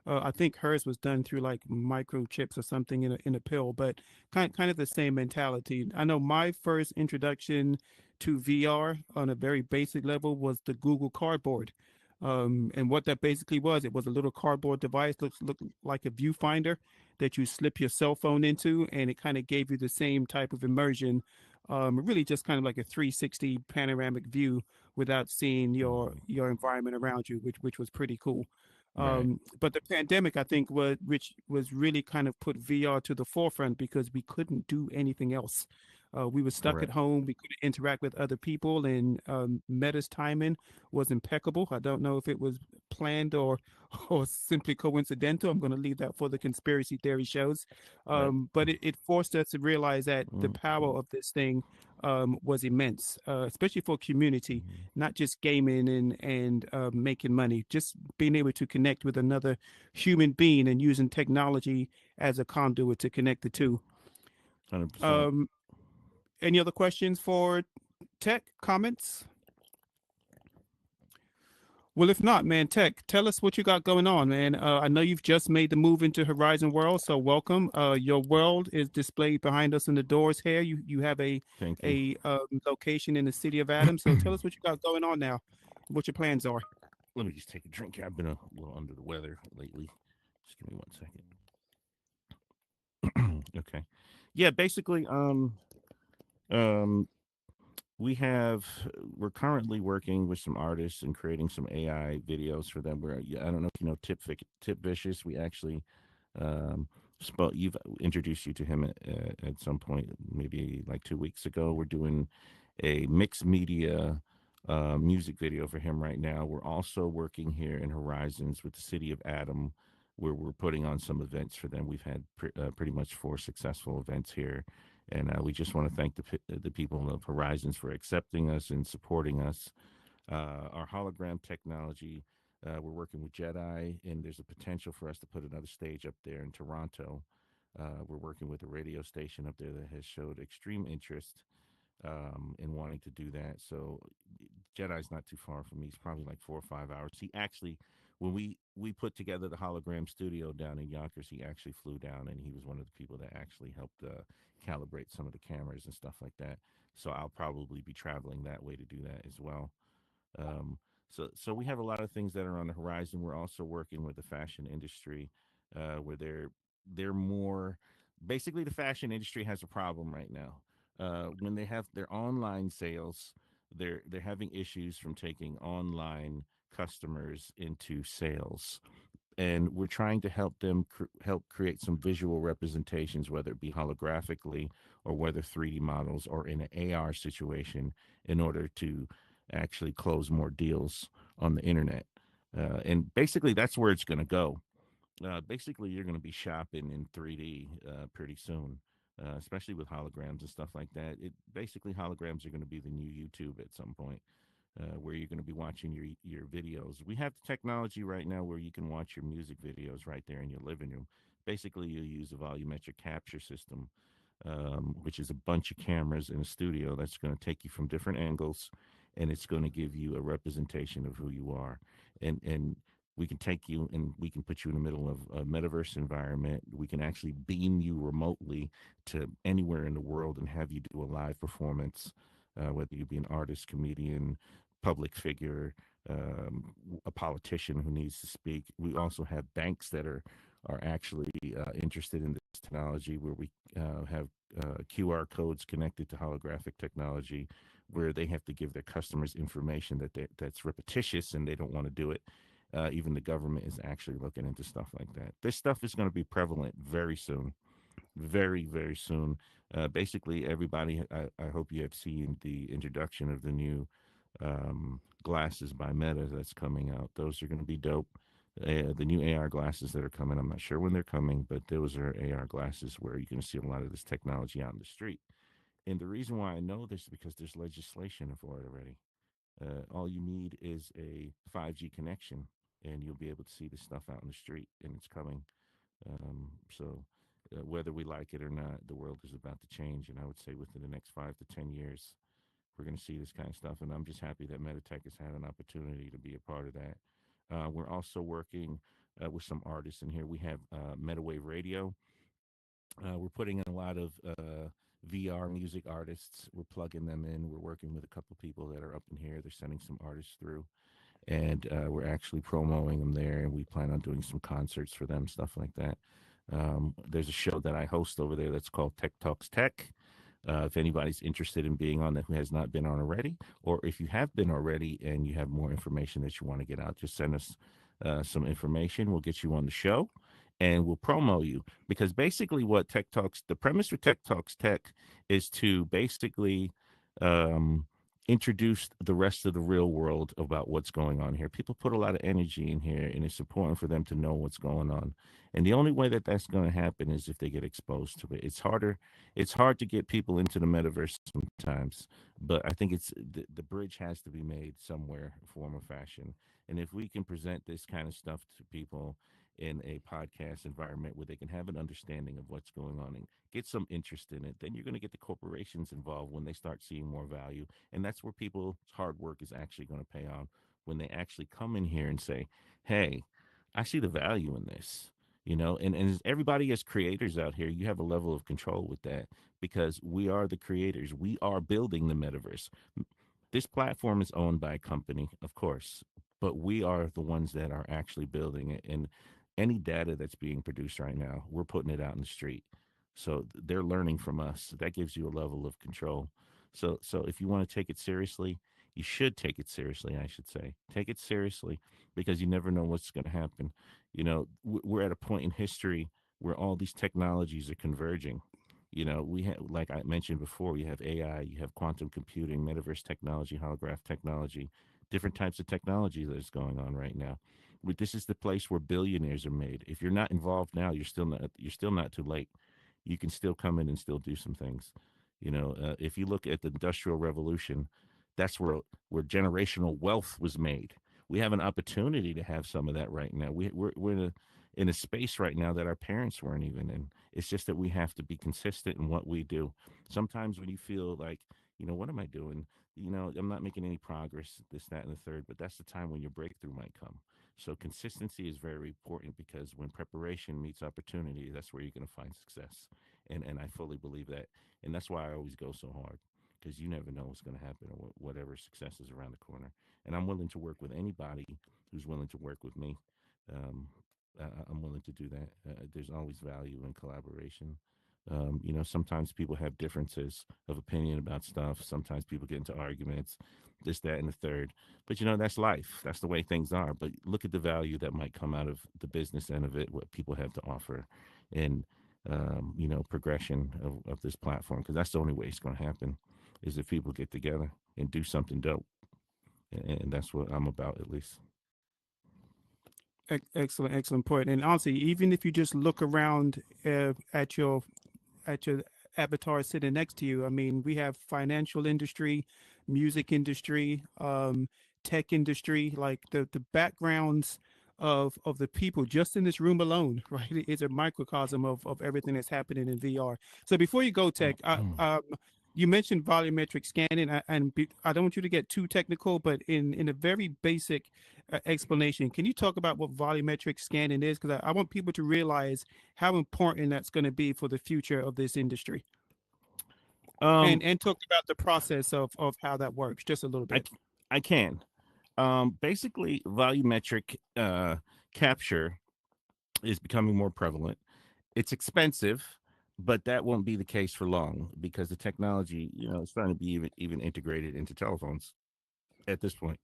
I think hers was done through like microchips or something in a pill, but kind of the same mentality. I know my first introduction to VR on a very basic level was the Google Cardboard. And what that basically was, it was a little cardboard device, looked like a viewfinder that you slip your cell phone into, and it kind of gave you the same type of immersion. Really, just kind of like a 360 panoramic view without seeing your Mhm. your environment around you, which was pretty cool. Right, But the pandemic, I think, which was really kind of put VR to the forefront because we couldn't do anything else. We were stuck at correct. home. We couldn't interact with other people, and Meta's timing was impeccable. I don't know if it was planned or or simply coincidental. I'm going to leave that for the conspiracy theory shows. But But it forced us to realize that the mm, power of this thing was immense, especially for community, mhm. not just gaming and making money, just being able to connect with another human being and using technology as a conduit to connect the two. 100%. Um, any other questions for Tech comments? Well, if not, man, Tech, tell us what you got going on, man. I know you've just made the move into Horizon World, so welcome. Your world is displayed behind us in the doors here. You have Thank you. a location in the city of Adams. So tell us what you got going on now, what your plans are. Let me just take a drink. I've been a little under the weather lately. Just give me 1 second. Okay. Yeah, basically, um, we have we're currently working with some artists and creating some AI videos for them. Where I don't know if you know Tip Vicious. We actually you've introduced you to him at some point, maybe like 2 weeks ago. We're doing a mixed media music video for him right now. We're also working here in Horizons with the city of Adam, where we're putting on some events for them. We've had pretty much 4 successful events here, and we just want to thank the people of Horizons for accepting us and supporting us. Our hologram technology, we're working with Jedi, and there's a potential for us to put another stage up there in Toronto. We're working with a radio station up there that has showed extreme interest in wanting to do that. So Jedi's not too far from me. He's probably like 4 or 5 hours. He actually, when we put together the hologram studio down in Yonkers, he actually flew down, and he was one of the people that actually helped calibrate some of the cameras and stuff like that. So I'll probably be traveling that way to do that as well. Um, so we have a lot of things that are on the horizon. We're also working with the fashion industry, where they're more basically the fashion industry has a problem right now. When they have their online sales, they're having issues from taking online customers into sales, and we're trying to help them help create some visual representations, whether it be holographically or whether 3D models or in an AR situation, in order to actually close more deals on the internet. And basically, that's where it's going to go. Basically, you're going to be shopping in 3D pretty soon, especially with holograms and stuff like that. It basically holograms are going to be the new YouTube at some point, where you're going to be watching your videos. We have the technology right now where you can watch your music videos right there in your living room. Basically, you use a volumetric capture system, which is a bunch of cameras in a studio that's going to take you from different angles, and it's going to give you a representation of who you are. And we can take you and we can put you in the middle of a metaverse environment. We can actually beam you remotely to anywhere in the world and have you do a live performance, whether you be an artist, comedian, public figure, a politician who needs to speak. We also have banks that are actually interested in this technology, where we have QR codes connected to holographic technology, where they have to give their customers information that's repetitious and they don't want to do it. Even the government is actually looking into stuff like that. This stuff is going to be prevalent very soon, very, very soon. Basically, everybody, I hope you have seen the introduction of the new glasses by Meta that's coming out. Those are going to be dope. The new AR glasses that are coming, I'm not sure when they're coming, but those are AR glasses where you can see a lot of this technology out in the street. And the reason why I know this is because there's legislation for it already. All you need is a 5G connection, and you'll be able to see this stuff out in the street, and it's coming. So, whether we like it or not, the world is about to change, and I would say within the next 5 to 10 years, we're going to see this kind of stuff. And I'm just happy that Metatech has had an opportunity to be a part of that. We're also working with some artists in here. We have Metawave Radio. We're putting in a lot of VR music artists. We're plugging them in. We're working with a couple people that are up in here. They're sending some artists through, and we're actually promoting them there. And we plan on doing some concerts for them, stuff like that. There's a show that I host over there that's called Tech Talks Tech. If anybody's interested in being on that who has not been on already, or if you have been already and you have more information that you want to get out, just send us some information. We'll get you on the show and we'll promo you. Because basically, what Tech Talks, the premise for Tech Talks Tech is to basically um, introduce the rest of the real world about what's going on here. People put a lot of energy in here, and it's important for them to know what's going on. And the only way that that's going to happen is if they get exposed to it. It's hard to get people into the metaverse sometimes, but I think it's the bridge has to be made somewhere, form or fashion. And if we can present this kind of stuff to people in a podcast environment where they can have an understanding of what's going on and get some interest in it, then you're going to get the corporations involved when they start seeing more value. And that's where people's hard work is actually going to pay off, when they actually come in here and say, hey, I see the value in this. And as everybody as creators out here, you have a level of control with that, because we are the creators. We are building the metaverse. This platform is owned by a company, of course, but we are the ones that are actually building it. And any data that's being produced right now, we're putting it out in the street. So they're learning from us. That gives you a level of control. So if you want to take it seriously, you should take it seriously. I should say, take it seriously because you never know what's going to happen. We're at a point in history where all these technologies are converging. We have, like I mentioned before, you have AI, you have quantum computing, metaverse technology, holograph technology, different types of technology that is going on right now. This is the place where billionaires are made. If you're not involved now, you're still not too late. You can still come in and still do some things. If you look at the Industrial Revolution, that's where generational wealth was made. We have an opportunity to have some of that right now. We're in a space right now that our parents weren't even in. It's just that we have to be consistent in what we do. Sometimes when you feel like, what am I doing? I'm not making any progress, this, that, and the third, but that's the time when your breakthrough might come. So consistency is very important because when preparation meets opportunity, that's where you're going to find success. And I fully believe that. And that's why I always go so hard because you never know what's going to happen or whatever success is around the corner. And I'm willing to work with anybody who's willing to work with me. Um, I'm willing to do that. There's always value in collaboration. Sometimes people have differences of opinion about stuff. Sometimes people get into arguments, this, that, and the third. But that's life. That's the way things are. But look at the value that might come out of the business end of it, what people have to offer, and progression of this platform. Because that's the only way it's going to happen, is if people get together and do something dope. And that's what I'm about, at least. Excellent, excellent point. And honestly, even if you just look around at your avatar sitting next to you. I mean, we have financial industry, music industry, tech industry, like the backgrounds of the people just in this room alone, right? Is a microcosm of everything that's happening in VR. So before you go, Tech, you mentioned volumetric scanning, I don't want you to get too technical, but in a very basic explanation, can you talk about what volumetric scanning is? Because I want people to realize how important that's going to be for the future of this industry, Um, and talk about the process of how that works just a little I, bit. I can. Basically, volumetric capture is becoming more prevalent. It's expensive, but that won't be the case for long because the technology, is starting to be even integrated into telephones at this point.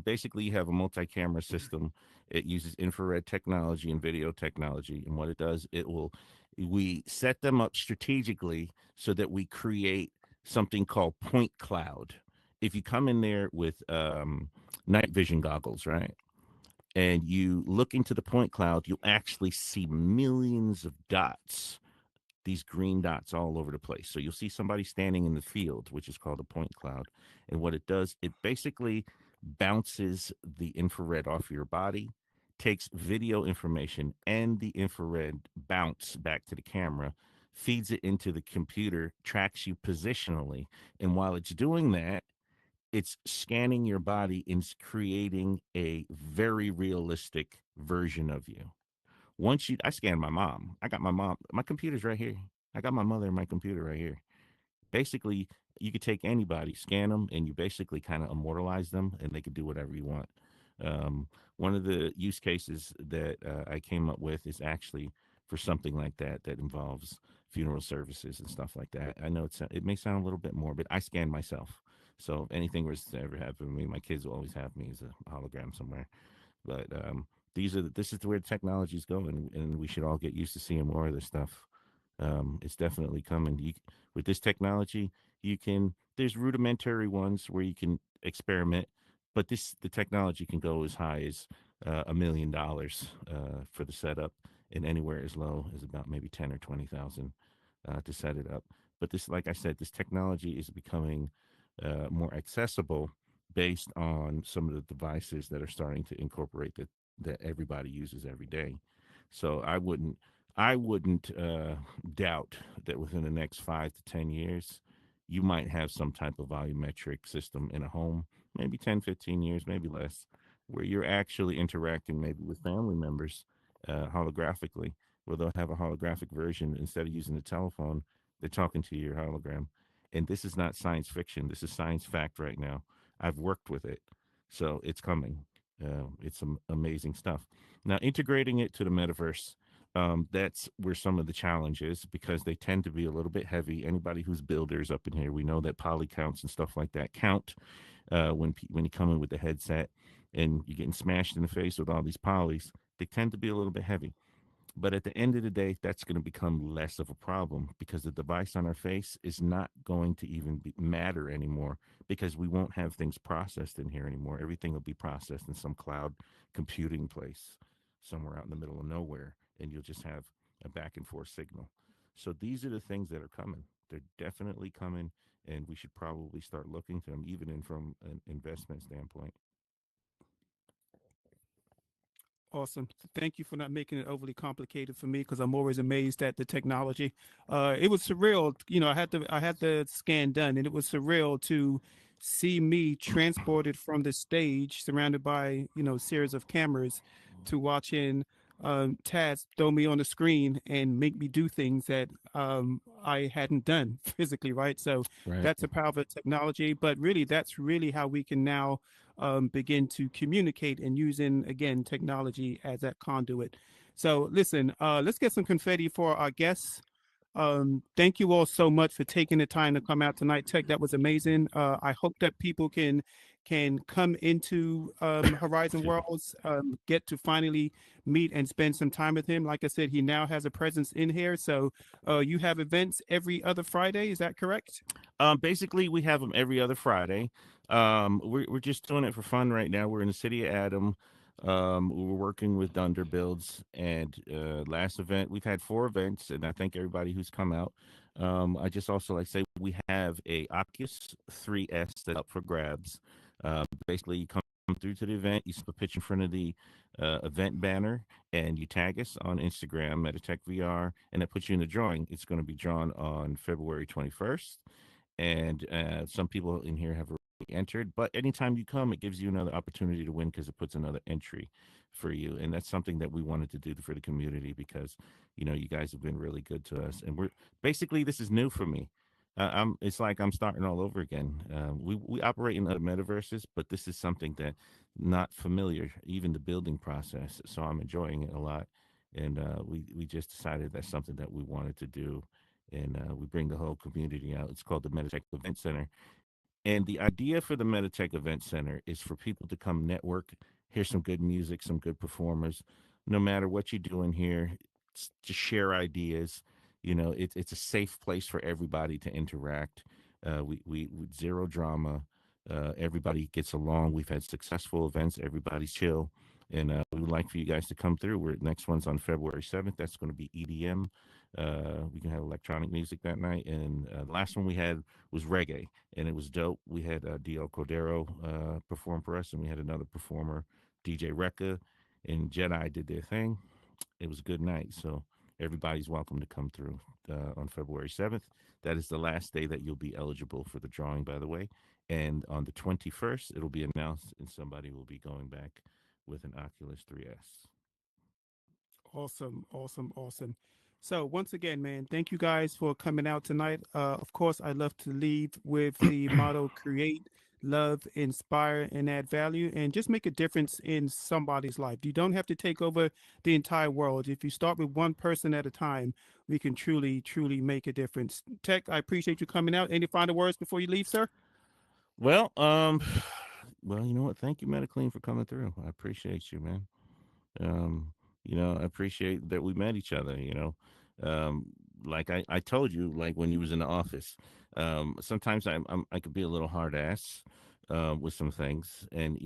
Basically, you have a multi-camera system. It uses infrared technology and video technology, and what it does, we set them up strategically so that we create something called point cloud. If you come in there with night vision goggles, right, and you look into the point cloud, you'll actually see millions of dots, these green dots all over the place. So you'll see somebody standing in the field, which is called a point cloud. And what it does, it basically bounces the infrared off your body, takes video information and the infrared bounce back to the camera, feeds it into the computer, tracks you positionally. And while it's doing that, it's scanning your body and creating a very realistic version of you. I scanned my mom. I got my mom. My computer's right here. I got my mother and my computer right here. Basically, you could take anybody, scan them, and you basically kind of immortalize them, and they could do whatever you want. One of the use cases that I came up with is actually for something like that involves funeral services and stuff like that. I know it may sound a little bit morbid. I scan myself, so if anything was to ever happen to me, my kids will always have me as a hologram somewhere. But this is where technology is going, and we should all get used to seeing more of this stuff. It's definitely coming. With this technology, you can. There's rudimentary ones where you can experiment, but the technology can go as high as $1 million for the setup, and anywhere as low as about maybe 10 or 20,000 to set it up. But this, like I said, this technology is becoming more accessible based on some of the devices that are starting to incorporate that everybody uses every day. So I wouldn't doubt that within the next 5 to 10 years, you might have some type of volumetric system in a home, maybe 10, 15 years, maybe less, where you're actually interacting maybe with family members holographically, where they'll have a holographic version instead of using the telephone, they're talking to your hologram. And this is not science fiction. This is science fact right now. I've worked with it. So it's coming. It's some amazing stuff. Now, integrating it to the metaverse, That's where some of the challenge is because they tend to be a little bit heavy. Anybody who's builders up in here, we know that poly counts and stuff like that count when you come in with the headset and you're getting smashed in the face with all these polys. They tend to be a little bit heavy. But at the end of the day, that's going to become less of a problem because the device on our face is not going to even matter anymore because we won't have things processed in here anymore. Everything will be processed in some cloud computing place somewhere out in the middle of nowhere, and you'll just have a back and forth signal. So these are the things that are coming. They're definitely coming, and we should probably start looking to them, even in from an investment standpoint. Awesome. Thank you for not making it overly complicated for me because I'm always amazed at the technology. It was surreal. I had the scan done, and it was surreal to see me transported from the stage, surrounded by series of cameras, to watching Taz throw me on the screen and make me do things that I hadn't done physically. Right. So Right. that's a powerful technology. But really, that's really how we can now begin to communicate and using again technology as that conduit. So listen, let's get some confetti for our guests. Thank you all so much for taking the time to come out tonight. Tech, that was amazing. I hope that people can come into Horizon Excuse me. Worlds, get to finally meet and spend some time with him. Like I said, he now has a presence in here. So you have events every other Friday. Is that correct? Basically, we have them every other Friday. We're just doing it for fun right now. We're in the city of Adam. We're working with Dunder Builds, and last event we've had 4 events, and I thank everybody who's come out. I just also like to say we have a Oculus 3S that's up for grabs. Basically, you come through to the event, you slip a pitch in front of the event banner, and you tag us on Instagram, Metatech VR, and that puts you in the drawing. It's going to be drawn on February 21st, and some people in here have already entered. But anytime you come, it gives you another opportunity to win because it puts another entry for you, and that's something that we wanted to do for the community because you guys have been really good to us, and we're basically this is new for me. It's like I'm starting all over again. We operate in other metaverses, but this is something that not familiar, even the building process. So I'm enjoying it a lot, and we just decided that's something that we wanted to do, and we bring the whole community out. It's called the Metatech Event Center, and the idea for the Metatech Event Center is for people to come network, hear some good music, some good performers, no matter what you do in here, to share ideas. It's a safe place for everybody to interact. We with zero drama. Everybody gets along. We've had successful events. Everybody's chill. And we would like for you guys to come through. Next one's on February 7th. That's going to be EDM. We can have electronic music that night. And the last one we had was reggae, and it was dope. We had Dio Cordero perform for us, and we had another performer, DJ Rekka, and Jedi did their thing. It was a good night. So everybody's welcome to come through on February 7th. That is the last day that you'll be eligible for the drawing, by the way. And on the 21st, it'll be announced, and somebody will be going back with an Oculus 3S. Awesome, awesome, awesome. So once again, man, thank you guys for coming out tonight. Of course, I love to leave with the motto: create, love, inspire, and add value, and just make a difference in somebody's life. You don't have to take over the entire world. If you start with one person at a time, we can truly, truly make a difference. Tech, I appreciate you coming out. Any final words before you leave, sir? Well, well, you know what? Thank you, Metaclean, for coming through. I appreciate you, man. Um, I appreciate that we met each other, Um, like I told you, like when you was in the office, sometimes I could be a little hard ass with some things. And,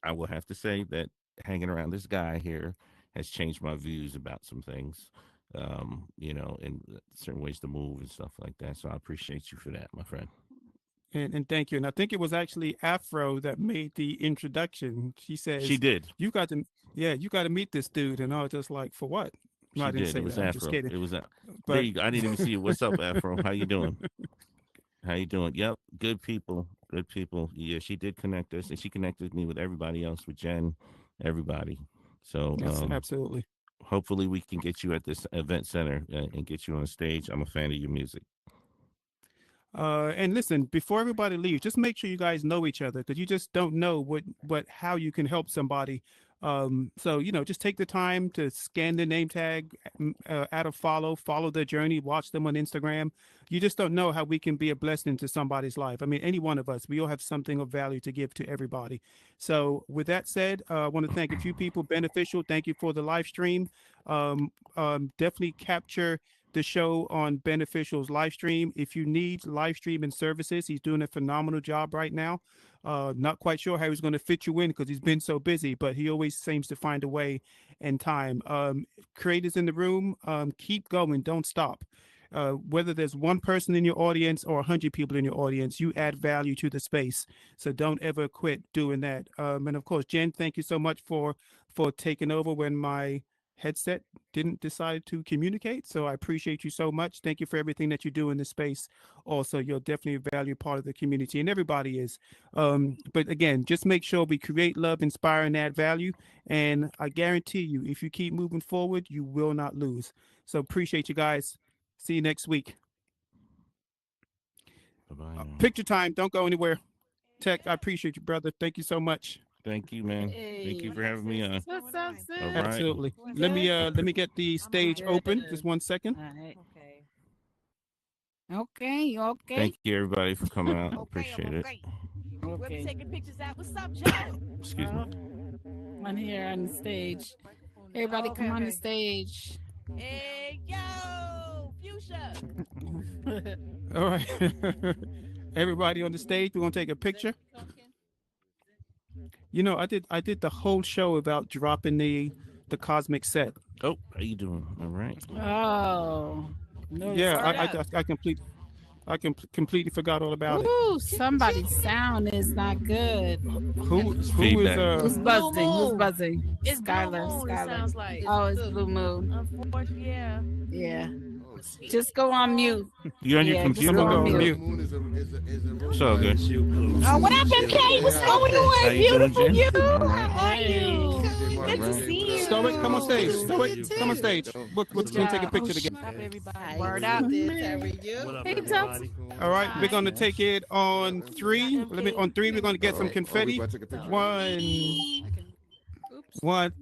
I will have to say that hanging around this guy here has changed my views about some things, and certain ways to move and stuff like that. So I appreciate you for that, my friend. And thank you. And I think it was actually Afro that made the introduction. She She says, did. "You got to, yeah, you got to meet this dude." And I was just like, "For what?" No, I She didn't did. It say was that. I'm just Afro. kidding. It was there But you go. I didn't even see you. What's up, Afro? How you doing? How you doing? Yep, good people. Good people. Yeah, she did connect us, and she connected me with everybody else, with Jen, everybody. So, yes, absolutely. hopefully, we can get you at this event center and get you on stage. I'm a fan of your music. And listen, before everybody leaves, just make sure you guys know each other because you just don't know how you can help somebody So just take the time to scan the name tag, add a follow their journey, watch them on Instagram. You just don't know how we can be a blessing to somebody's life. I mean, any one of us, we all have something of value to give to everybody. So with that said, I want to thank a few people. Beneficial, thank you for the live stream. Definitely capture the show on Beneficial's live stream. If you need live streaming services, he's doing a phenomenal job right now. Not quite sure how he's going to fit you in because he's been so busy, but he always seems to find a way and time. Creators in the room, keep going, don't stop. Whether there's one person in your audience or 100 people in your audience, you add value to the space. So don't ever quit doing that. And of course, Jen, thank you so much for taking over when my headset didn't decide to communicate. So I appreciate you so much. Thank you for everything that you do in this space. Also, you're definitely a valued part of the community, and everybody is. But again, just make sure we create love, inspire, and add value. And I guarantee you, if you keep moving forward, you will not lose. So appreciate you guys. See you next week. Bye-bye. Picture time. Don't go anywhere. Tech, I appreciate you, brother. Thank you so much. Thank you, man. Thank you for having me on. What's up, sis? All right. Absolutely. Let me get the stage open. Just 1 second. All right. Okay. Thank you, everybody, for coming out. Appreciate it. We'll be Okay. taking pictures out. What's up, John? Excuse me. I'm here on the stage. Everybody come on the stage. Hey, yo, Fuchsia. All right. Everybody on the stage, we're gonna take a picture. I did the whole show about dropping the cosmic set. Oh, how you doing? All right. Oh. Yeah, I completely forgot all about it. Ooh, somebody's sound is not good. Who is Feedback. Who's buzzing? Who's buzzing? It's Skylar. Blue Moon, it sounds like. Oh, it's Blue Moon. Unfortunately, yeah. Yeah. Just go on mute. You on your Yeah, just computer? go Go on on mute. mute. It's all good. Oh, what up, MK? What's going How on? you doing, Beautiful Jen? you. All How are right. you? Good to Right. see you. Stoic, come on stage. Stoic, come on stage. We're gonna take a picture together. What's up, everybody? Word up. Hey, Tubbs. All right, we're gonna take it on 3. On 3, we're gonna get some confetti. One.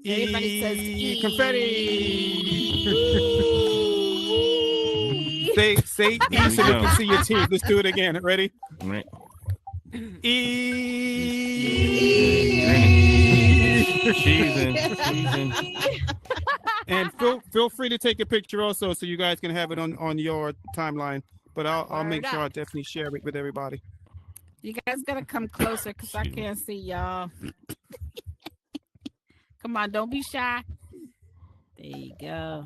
Everybody says E. Confetti. Say Here E we so we go. can see your teeth. Let's do it again. Ready? All right. E. Cheesing. And feel free to take a picture also, so you guys can have it on your timeline. But I'll make sure I definitely share it with everybody. You guys gotta come closer because I can't see y'all. Come on, don't be shy. There you go.